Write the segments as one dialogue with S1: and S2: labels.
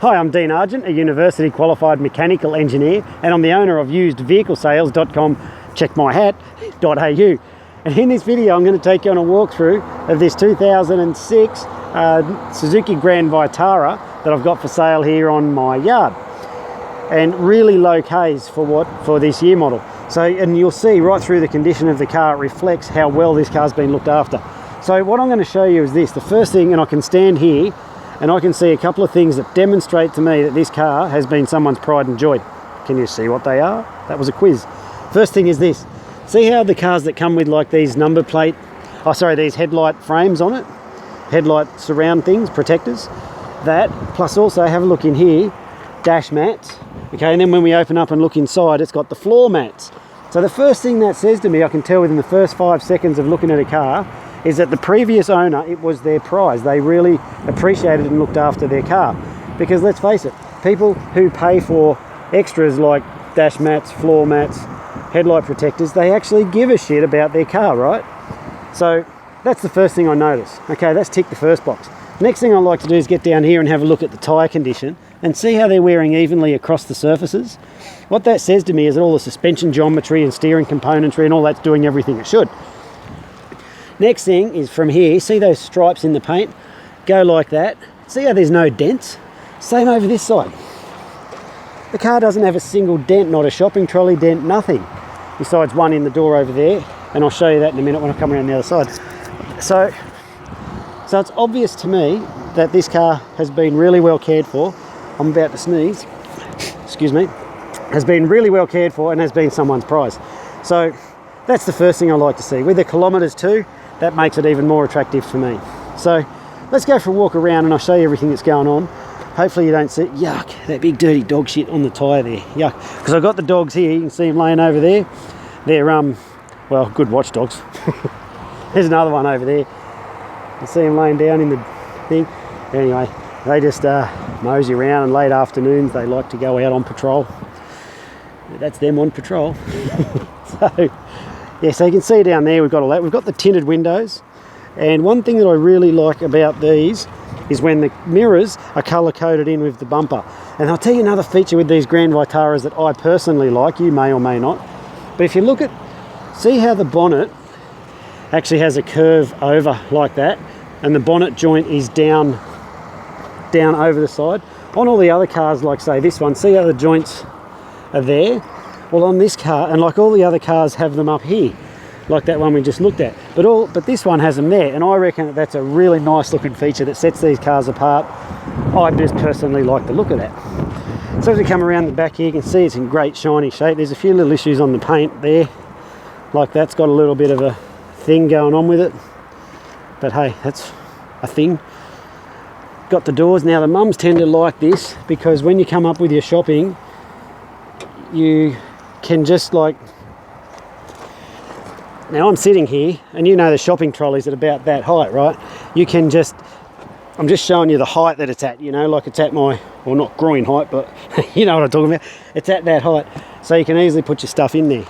S1: Hi, I'm Dean Argent, a university qualified mechanical engineer, and I'm the owner of usedvehiclesales.com.au. And in this video, I'm going to take you on a walkthrough of this 2006 Suzuki Grand Vitara that I've got for sale here on my yard. And really low Ks for this year model. So, and you'll see right through the condition of the car, it reflects how well this car's been looked after. So what I'm going to show you is this. The first thing, and I can stand here and I can see a couple of things that demonstrate to me that this car has been someone's pride and joy. Can you see what they are? That was a quiz. First thing is this. See how the cars that come with like these number plate, these headlight frames on it, headlight surround things, protectors, that, plus also have a look in here, dash mats, okay, and then when we open up and look inside, it's got the floor mats. So the first thing that says to me, I can tell within the first 5 seconds of looking at a car, is that the previous owner, it was their prize. They really appreciated and looked after their car. Because let's face it, people who pay for extras like dash mats, floor mats, headlight protectors, they actually give a shit about their car, right? So that's the first thing I notice. Okay, that's ticked the first box. Next thing I like to do is get down here and have a look at the tyre condition and see how they're wearing evenly across the surfaces. What that says to me is that all the suspension geometry and steering componentry and all that's doing everything it should. Next thing is from here, see those stripes in the paint? Go like that. See how there's no dents? Same over this side. The car doesn't have a single dent, not a shopping trolley dent, nothing. Besides one in the door over there, and I'll show you that in a minute when I come around the other side. So it's obvious to me that this car has been really well cared for. I'm about to sneeze. Excuse me. Has been really well cared for and has been someone's prize. So that's the first thing I like to see. With the kilometres too, that makes it even more attractive for me. So let's go for a walk around and I'll show you everything that's going on. Hopefully you don't see, yuck, that big dirty dog shit on the tyre there, yuck. Because I've got the dogs here, you can see them laying over there. They're, well, good watchdogs. There's another one over there. You see them laying down in the thing. Anyway, they just mosey around, and late afternoons they like to go out on patrol. That's them on patrol. So, yeah, so you can see down there we've got all that. We've got the tinted windows, and one thing that I really like about these is when the mirrors are colour coded in with the bumper. And I'll tell you another feature with these Grand Vitaras that I personally like, you may or may not, but if you look at, see how the bonnet actually has a curve over like that, and the bonnet joint is down over the side. On all the other cars, like say this one, see how the joints are there? Well, on this car, and like all the other cars have them up here, like that one we just looked at, but this one has them there, and I reckon that's a really nice looking feature that sets these cars apart. I just personally like the look of that. So as we come around the back here, you can see it's in great shiny shape. There's a few little issues on the paint there, like that's got a little bit of a thing going on with it, but hey, that's a thing. Got the doors. Now the mums tend to like this because when you come up with your shopping, you can just like, now I'm sitting here and you know the shopping trolley's at about that height, right? You can just, I'm just showing you the height that it's at, you know, like it's at my, well, not groin height, but you know what I'm talking about. It's at that height, so you can easily put your stuff in there.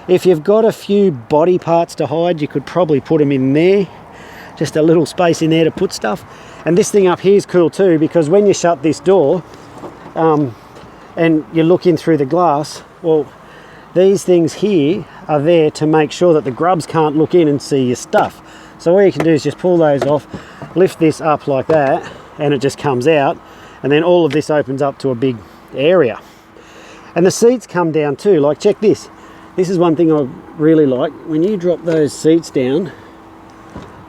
S1: If you've got a few body parts to hide, you could probably put them in there. Just a little space in there to put stuff. And this thing up here is cool too, because when you shut this door and you look in through the glass, well, these things here are there to make sure that the grubs can't look in and see your stuff. So all you can do is just pull those off, lift this up like that, and it just comes out, and then all of this opens up to a big area. And the seats come down too, like check this. This is one thing I really like. When you drop those seats down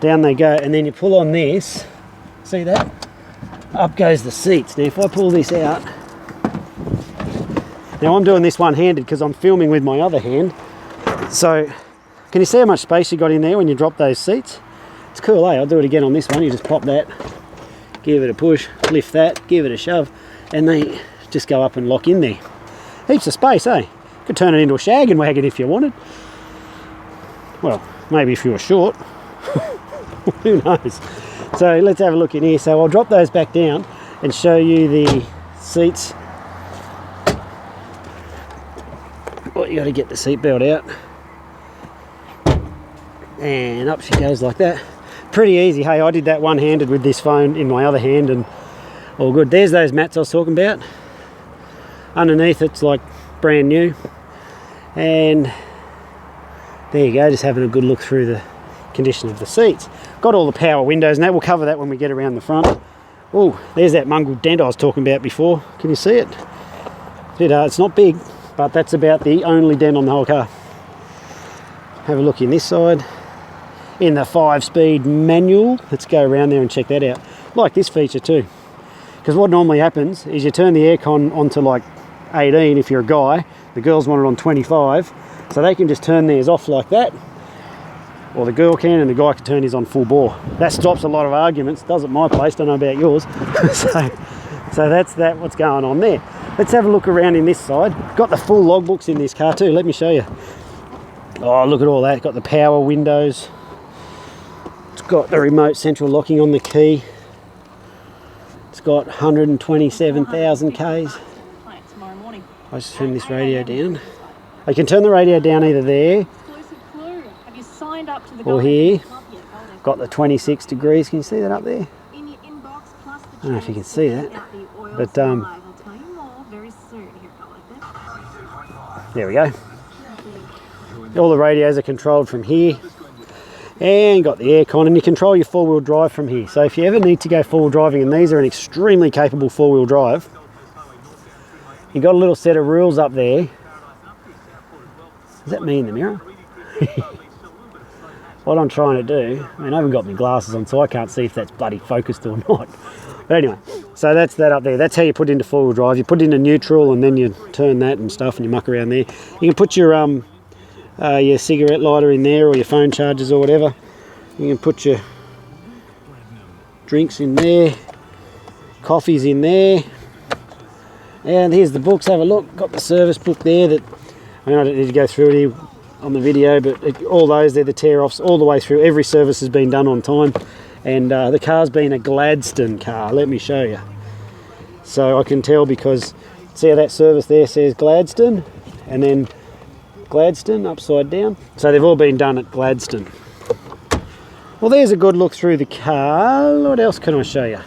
S1: they go, and then you pull on this, see that? Up goes the seats. Now if I pull this out, now I'm doing this one-handed because I'm filming with my other hand. So can you see how much space you got in there when you drop those seats? It's cool, eh? I'll do it again on this one. You just pop that, give it a push, lift that, give it a shove, and they just go up and lock in there. Heaps of space, eh? Could turn it into a shaggin' wagon if you wanted. Well, maybe if you were short. Who knows? So let's have a look in here. So I'll drop those back down and show you the seats. Well, you got to get the seat belt out. And up she goes like that. Pretty easy. Hey, I did that one-handed with this phone in my other hand, and All good. There's those mats I was talking about. Underneath it's like brand new. And there you go, just having a good look through the condition of the seats. Got all the power windows and that. We'll cover that when we get around the front. Oh, there's that mongrel dent I was talking about before. Can you see it? It's not big, but that's about the only dent on the whole car. Have a look in this side. In the 5-speed manual. Let's go around there and check that out. Like this feature too. Because what normally happens is you turn the aircon onto like 18 if you're a guy. The girls want it on 25. So they can just turn theirs off like that. Or the girl can, and the guy can turn his on full bore. That stops a lot of arguments. Does at my place, don't know about yours. so that's that. What's going on there? Let's have a look around in this side. Got the full logbooks in this car too. Let me show you. Oh, look at all that. Got the power windows. It's got the remote central locking on the key. It's got 127,000 Ks. I just turn this radio down. I can turn the radio down either there or here. Got the 26 degrees. Can you see that up there? I don't know if you can see that, but there we go. All the radios are controlled from here, and got the aircon, and you control your four-wheel drive from here. So if you ever need to go four-wheel driving, and these are an extremely capable four-wheel drive, you got a little set of rules up there. Is that me in the mirror? What I'm trying to do, I mean, I haven't got my glasses on, so I can't see if that's bloody focused or not. But anyway, so that's that up there. That's how you put it into four-wheel drive. You put it into neutral, and then you turn that and stuff, and you muck around there. You can put your cigarette lighter in there, or your phone chargers or whatever. You can put your drinks in there, coffees in there. And here's the books. Have a look. Got the service book there. That I mean, I don't need to go through it here on the video, but all those, they're the tear-offs all the way through. Every service has been done on time, and the car's been a Gladstone car. Let me show you. So I can tell because see how that service there says Gladstone, and then Gladstone upside down. So they've all been done at Gladstone. Well, there's a good look through the car. What else can I show you?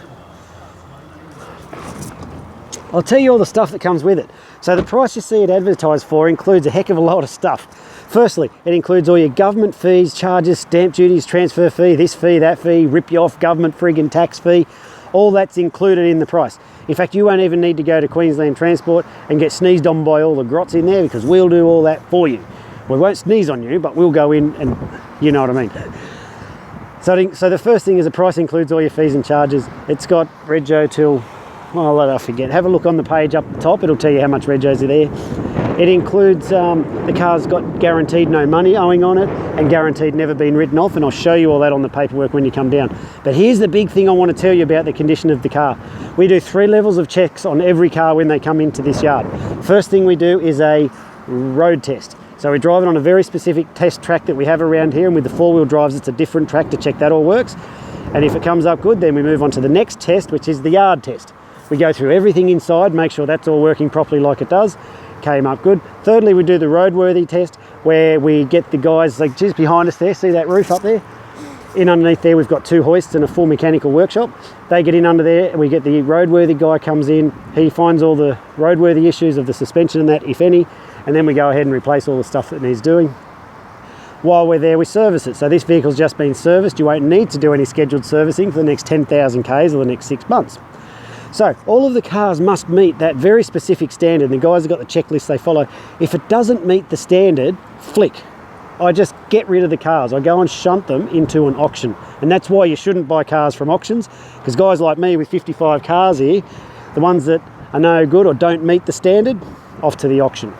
S1: I'll tell you all the stuff that comes with it. So the price you see it advertised for includes a heck of a lot of stuff. Firstly, it includes all your government fees, charges, stamp duties, transfer fee, this fee, that fee, rip you off, government friggin' tax fee. All that's included in the price. In fact, you won't even need to go to Queensland Transport and get sneezed on by all the grots in there, because we'll do all that for you. We won't sneeze on you, but we'll go in and you know what I mean. So the first thing is the price includes all your fees and charges. It's got rego till, well, I forget. Have a look on the page up the top. It'll tell you how much regos are there. It includes, the car's got guaranteed no money owing on it and guaranteed never been written off, and I'll show you all that on the paperwork when you come down. But here's the big thing I want to tell you about the condition of the car. We do 3 levels of checks on every car when they come into this yard. First thing we do is a road test. So we drive it on a very specific test track that we have around here, and with the 4-wheel drives it's a different track to check that all works. And if it comes up good, then we move on to the next test, which is the yard test. We go through everything inside, make sure that's all working properly like it does. Came up good. Thirdly, we do the roadworthy test, where we get the guys, like just behind us there, see that roof up there? In underneath there we've got 2 hoists and a full mechanical workshop. They get in under there, and we get the roadworthy guy comes in, he finds all the roadworthy issues of the suspension and that, if any, and then we go ahead and replace all the stuff that needs doing. While we're there, we service it. So this vehicle's just been serviced. You won't need to do any scheduled servicing for the next 10,000 Ks or the next 6 months. So all of the cars must meet that very specific standard. The guys have got the checklist they follow. If it doesn't meet the standard, flick. I just get rid of the cars. I go and shunt them into an auction. And that's why you shouldn't buy cars from auctions, because guys like me with 55 cars here, the ones that are no good or don't meet the standard, off to the auction.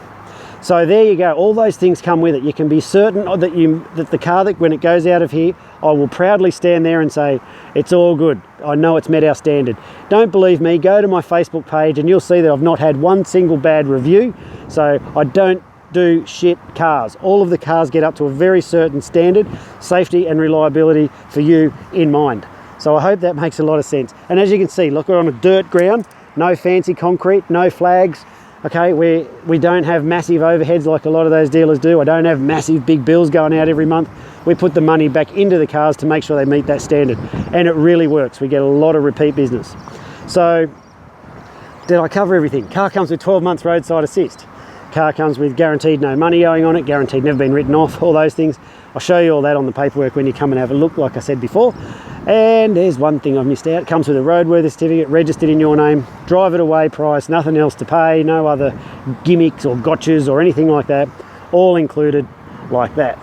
S1: So there you go. All those things come with it. You can be certain that the car, that when it goes out of here, I will proudly stand there and say, it's all good. I know it's met our standard. Don't believe me, go to my Facebook page and you'll see that I've not had one single bad review. So I don't do shit cars. All of the cars get up to a very certain standard, safety and reliability for you in mind. So I hope that makes a lot of sense. And as you can see, look, we're on a dirt ground, no fancy concrete, no flags. Okay, we don't have massive overheads like a lot of those dealers do. I don't have massive big bills going out every month. We put the money back into the cars to make sure they meet that standard, and it really works. We get a lot of repeat business. So Did I cover everything? Car comes with 12 months roadside assist. Car comes with guaranteed no money owing on it, guaranteed never been written off, all those things. I'll show you all that on the paperwork when you come and have a look, like I said before. And there's one thing I've missed out. It comes with a Roadworthy Certificate, registered in your name, drive it away price, nothing else to pay, no other gimmicks or gotchas or anything like that, all included like that.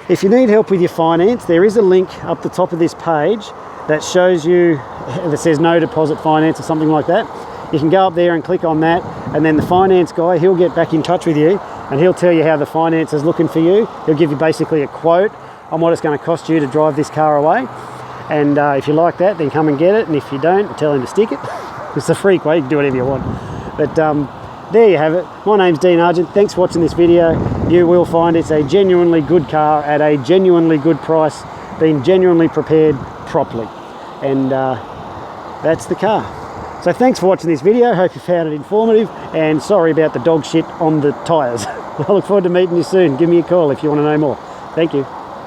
S1: If you need help with your finance, there is a link up the top of this page that shows you, if it says no deposit finance or something like that, you can go up there and click on that, and then the finance guy, he'll get back in touch with you and he'll tell you how the finance is looking for you. He'll give you basically a quote on what it's going to cost you to drive this car away. And if you like that, then come and get it. And if you don't, tell him to stick it. It's a free quote, you can do whatever you want. But there you have it. My name's Dean Argent. Thanks for watching this video. You will find it's a genuinely good car at a genuinely good price, being genuinely prepared properly. And that's the car. So thanks for watching this video. Hope you found it informative, and sorry about the dog shit on the tyres. I look forward to meeting you soon. Give me a call if you want to know more. Thank you.